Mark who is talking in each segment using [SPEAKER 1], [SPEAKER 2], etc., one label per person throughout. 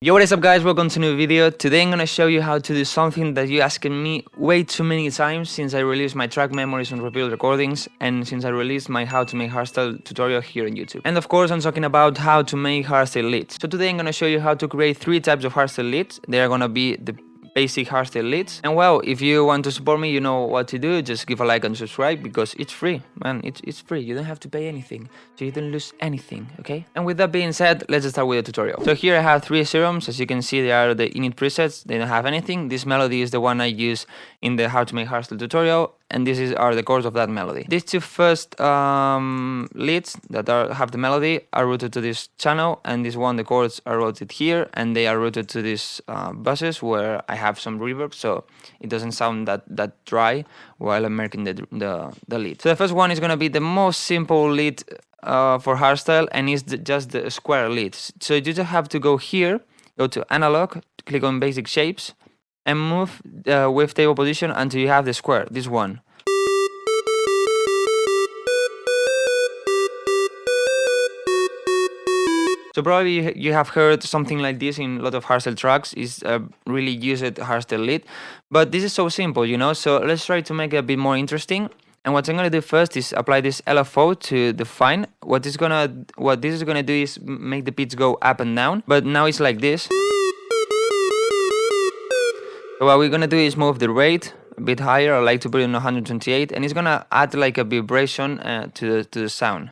[SPEAKER 1] Yo, what is up guys, welcome to a new video. Today I'm gonna show you how to do something that you asked me way too many times since I released my track memories on repeated recordings and since I released my how to make hardstyle tutorial here on YouTube. And of course I'm talking about how to make hardstyle leads. So today I'm gonna show you how to create 3 types of hardstyle leads. They are gonna be the basic hardstyle leads. And well, if you want to support me, you know what to do. Just give a like and subscribe because it's free, man. It's free. You don't have to pay anything, so you don't lose anything, okay? And with that being said, let's start with the tutorial. So here I have 3 serums. As you can see, they are the init presets. They don't have anything. This melody is the one I use in the how to make hardstyle tutorial, and this are the chords of that melody. These 2 first leads that have the melody are routed to this channel, and this one, the chords, are routed here, and they are routed to these buses where I have some reverb, so it doesn't sound that dry while I'm making the lead. So the first one is gonna be the most simple lead for hardstyle, and it's just the square lead. So you just have to go here, go to analog, click on basic shapes, and move the wavetable position until you have the square, this one. So probably you have heard something like this in a lot of hardstyle tracks. It's a really used hardstyle lead, but this is so simple, you know. So let's try to make it a bit more interesting. And what I'm gonna do first is apply this LFO to define. What this is gonna do is make the pitch go up and down, but now it's like this. So what we're gonna do is move the rate a bit higher. I like to put it in 128, and it's gonna add like a vibration to the sound.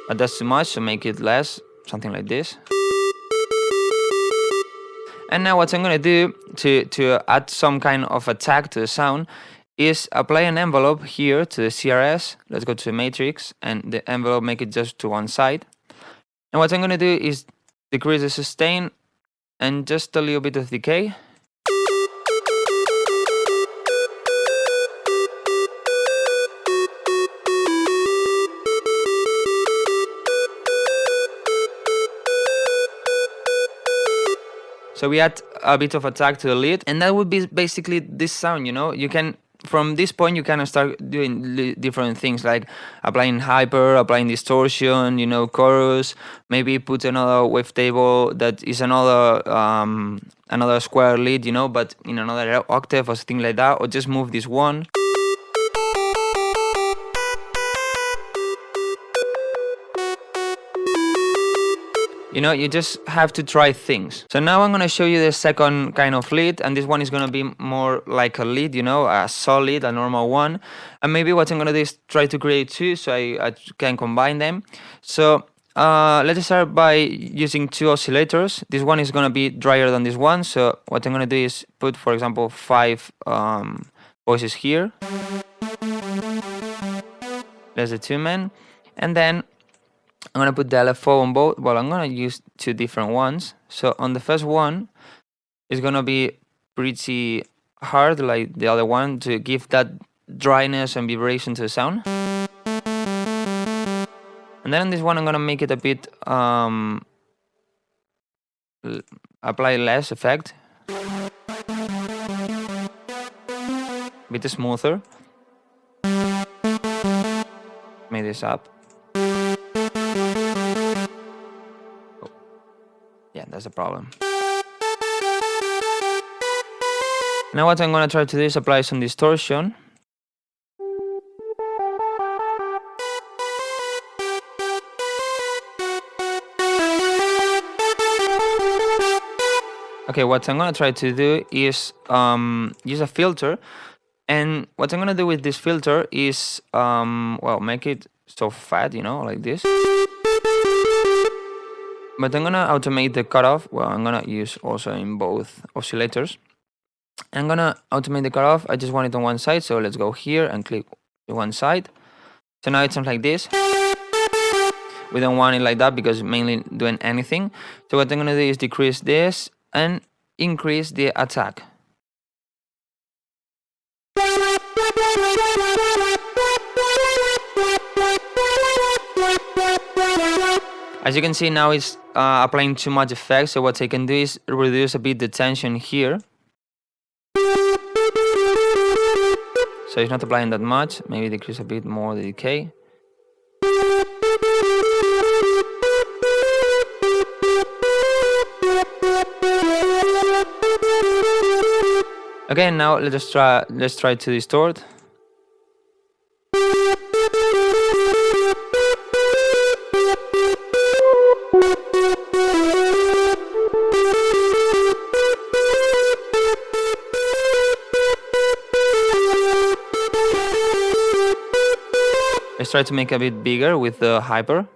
[SPEAKER 1] But that's too much, so make it less, something like this. And now what I'm gonna do to add some kind of attack to the sound is apply an envelope here to the CRS. Let's go to the matrix, and the envelope, make it just to one side. And what I'm gonna do is decrease the sustain and just a little bit of decay. So we add a bit of attack to the lead, and that would be basically this sound, you know. You can, from this point, you can start doing different things like applying hyper, applying distortion, you know, chorus, maybe put another wavetable that is another square lead, you know, but in another octave or something like that, or just move this one. You know, you just have to try things. So now I'm gonna show you the second kind of lead, and this one is gonna be more like a lead, you know, a solid, a normal one. And maybe what I'm gonna do is try to create 2 so I can combine them. So let's start by using 2 oscillators. This one is gonna be drier than this one, so what I'm gonna do is put, for example, 5 voices here. There's the 2-man, and then I'm gonna put the LFO on both. Well, I'm gonna use 2 different ones. So on the first one, it's gonna be pretty hard like the other one to give that dryness and vibration to the sound. And then on this one, I'm gonna make it a bit apply less effect, a bit smoother. Make this up. Yeah, that's a problem. Now what I'm gonna try to do is apply some distortion. Okay, what I'm gonna try to do is use a filter, and what I'm gonna do with this filter is well, make it so fat, you know, like this. But I'm gonna automate the cutoff. Well, I'm gonna use also in both oscillators. I'm gonna automate the cutoff. I just want it on one side, so let's go here and click one side. So now it sounds like this. We don't want it like that because it's mainly doing anything. So what I'm gonna do is decrease this and increase the attack. As you can see, now it's applying too much effect, so what I can do is reduce a bit the tension here. So it's not applying that much, maybe decrease a bit more the decay. Okay, now let's try to distort. Let's try to make it a bit bigger with the hyper.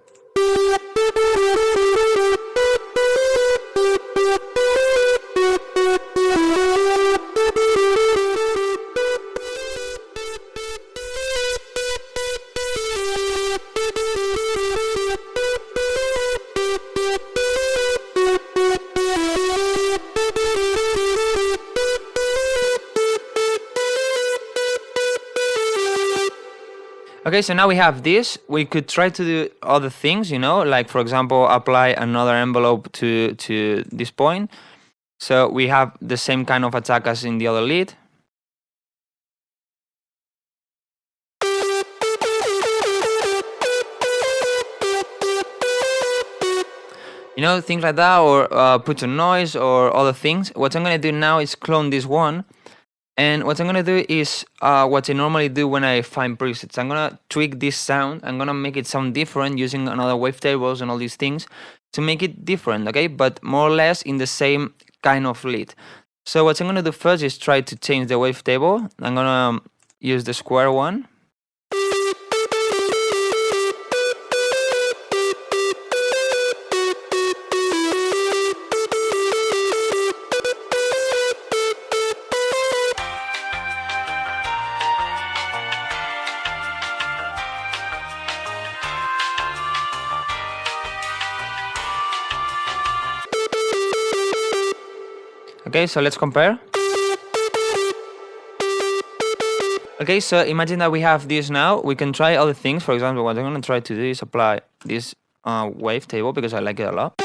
[SPEAKER 1] Okay, so now we have this. We could try to do other things, you know, like for example, apply another envelope to this point. So we have the same kind of attack as in the other lead. You know, things like that, or put a noise or other things. What I'm gonna do now is clone this one. And what I'm gonna do is what I normally do when I find presets. I'm gonna tweak this sound. I'm gonna make it sound different using another wavetables and all these things to make it different, okay? But more or less in the same kind of lead. So what I'm gonna do first is try to change the wavetable. I'm gonna use the square one. Okay, so let's compare. Okay, so imagine that we have this now. We can try other things. For example, what I'm going to try to do is apply this wavetable because I like it a lot.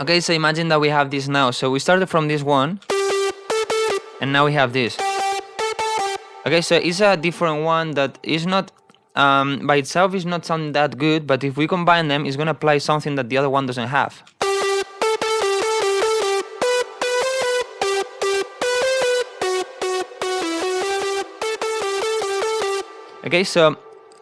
[SPEAKER 1] Okay, so imagine that we have this now. So we started from this one. And now we have this. Okay, so it's a different one that is not, by itself is not sounding that good, but if we combine them, it's gonna apply something that the other one doesn't have. Okay, so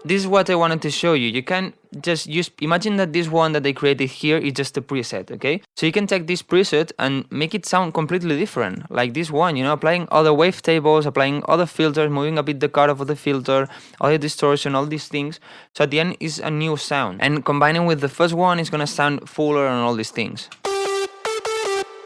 [SPEAKER 1] this is what I wanted to show you. You can just imagine that this one that they created here is just a preset, okay? So you can take this preset and make it sound completely different, like this one, you know, applying other wavetables, applying other filters, moving a bit the cutoff of the filter, all the distortion, all these things. So at the end is a new sound. And combining with the first one is gonna sound fuller and all these things.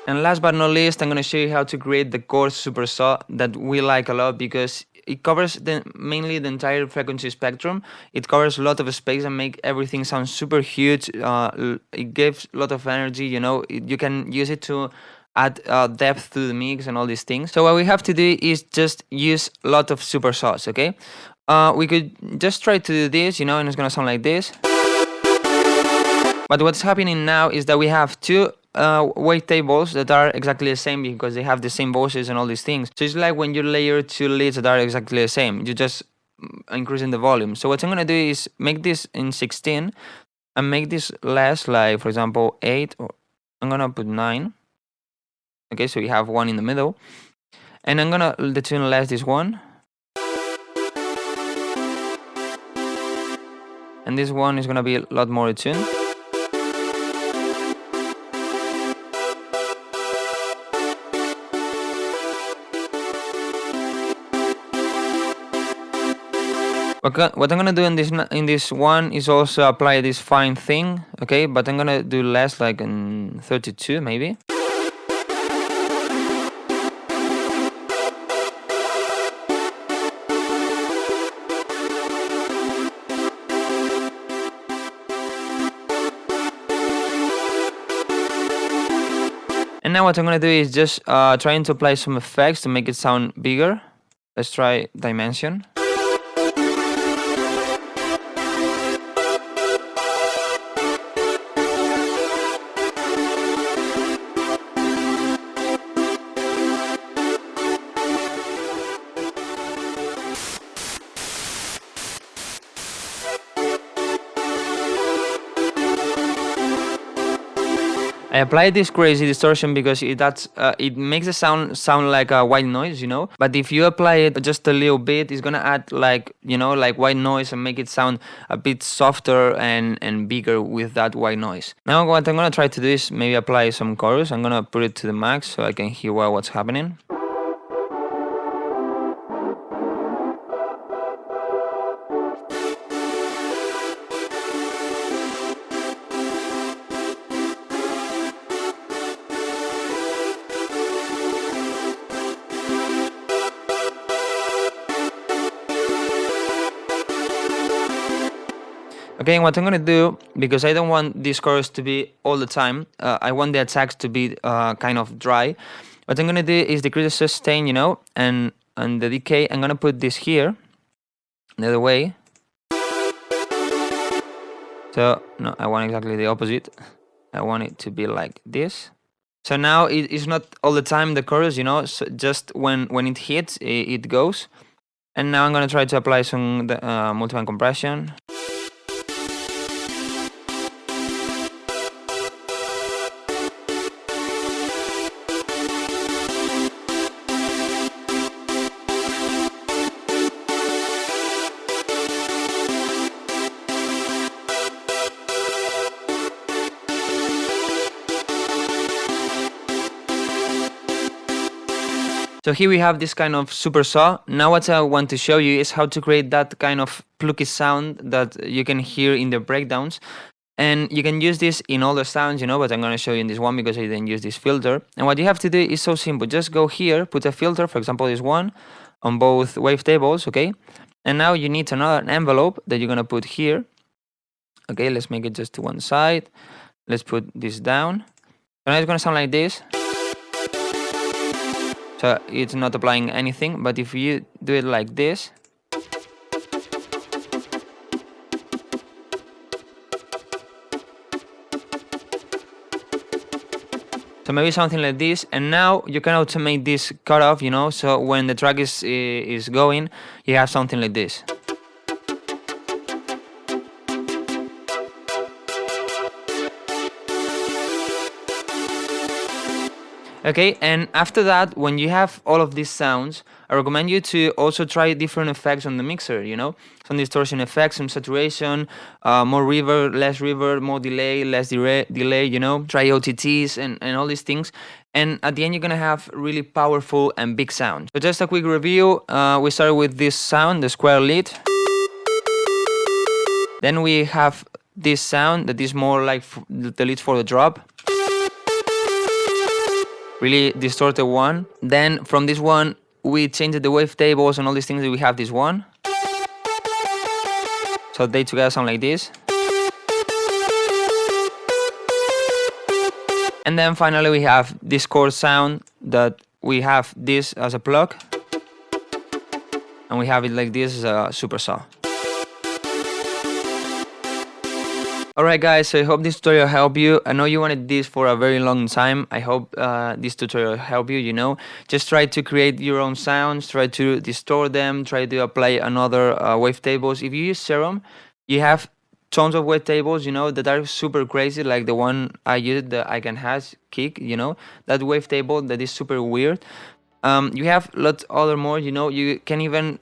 [SPEAKER 1] And last but not least, I'm gonna show you how to create the chord supersaw that we like a lot because it covers mainly the entire frequency spectrum. It covers a lot of space and make everything sound super huge. It gives a lot of energy, you know. You can use it to add depth to the mix and all these things. So what we have to do is just use a lot of supersaws, okay? We could just try to do this, you know, and it's gonna sound like this. But what's happening now is that we have two wavetables that are exactly the same because they have the same voices and all these things. So it's like when you layer two leads that are exactly the same, you're just increasing the volume. So what I'm gonna do is make this in 16 and make this less, like for example 8, or I'm gonna put 9. Okay, so we have one in the middle, and I'm gonna detune less this one, and this one is gonna be a lot more attuned. What I'm gonna do in this one is also apply this fine thing, okay? But I'm gonna do less, like in 32 maybe. And now what I'm gonna do is just trying to apply some effects to make it sound bigger. Let's try dimension. I applied this crazy distortion because it makes the sound like a white noise, you know. But if you apply it just a little bit, it's gonna add like, you know, like white noise and make it sound a bit softer and bigger with that white noise. Now what I'm gonna try to do is maybe apply some chorus. I'm gonna put it to the max so I can hear what's happening. Okay, what I'm gonna do, because I don't want this chorus to be all the time, I want the attacks to be kind of dry. What I'm gonna do is decrease the sustain, you know, and the decay. I'm gonna put this here, the other way. So, no, I want exactly the opposite. I want it to be like this. So now it's not all the time the chorus, you know, so just when it hits, it goes. And now I'm gonna try to apply some multiband compression. So here we have this kind of supersaw. Now what I want to show you is how to create that kind of plucky sound that you can hear in the breakdowns. And you can use this in all the sounds, you know, but I'm going to show you in this one because I didn't use this filter. And what you have to do is so simple. Just go here, put a filter, for example, this one, on both wavetables, okay? And now you need another envelope that you're going to put here. Okay, let's make it just to one side. Let's put this down. So now it's going to sound like this. So it's not applying anything, but if you do it like this, so maybe something like this, and now you can automate this cutoff, you know, so when the track is going, you have something like this. Okay, and after that, when you have all of these sounds, I recommend you to also try different effects on the mixer, you know? Some distortion effects, some saturation, more reverb, less reverb, more delay, less delay, you know? Try OTTs and all these things. And at the end, you're gonna have really powerful and big sound. So just a quick review, we started with this sound, the square lead. Then we have this sound that is more like the lead for the drop. Really distorted one. Then from this one we changed the wavetables and all these things that we have this one. So they together sound like this. And then finally we have this chord sound that we have this as a plug. And we have it like this as a supersaw. Alright guys, so I hope this tutorial helped you. I know you wanted this for a very long time. I hope this tutorial helped you, you know. Just try to create your own sounds, try to distort them, try to apply another wavetables. If you use Serum, you have tons of wavetables, you know, that are super crazy, like the one I used, the I Can Hash Kick, you know. That wavetable that is super weird. You have lots other more, you know. You can even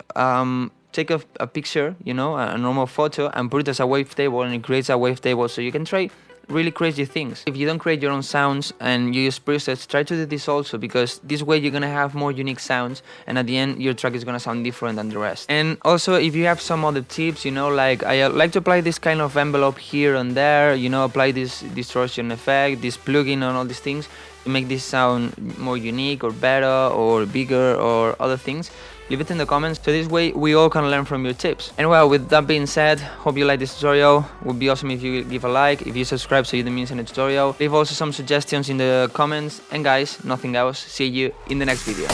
[SPEAKER 1] take a picture, you know, a normal photo, and put it as a wavetable, and it creates a wavetable, so you can try really crazy things. If you don't create your own sounds and you use presets, try to do this also, because this way you're gonna have more unique sounds, and at the end your track is gonna sound different than the rest. And also, if you have some other tips, you know, like I like to apply this kind of envelope here and there, you know, apply this distortion effect, this plugin and all these things to make this sound more unique or better or bigger or other things. Leave it in the comments, so this way we all can learn from your tips. And well, with that being said, hope you like this tutorial. Would be awesome if you give a like, if you subscribe so you don't miss any tutorial. Leave also some suggestions in the comments, and guys, nothing else. See you in the next video.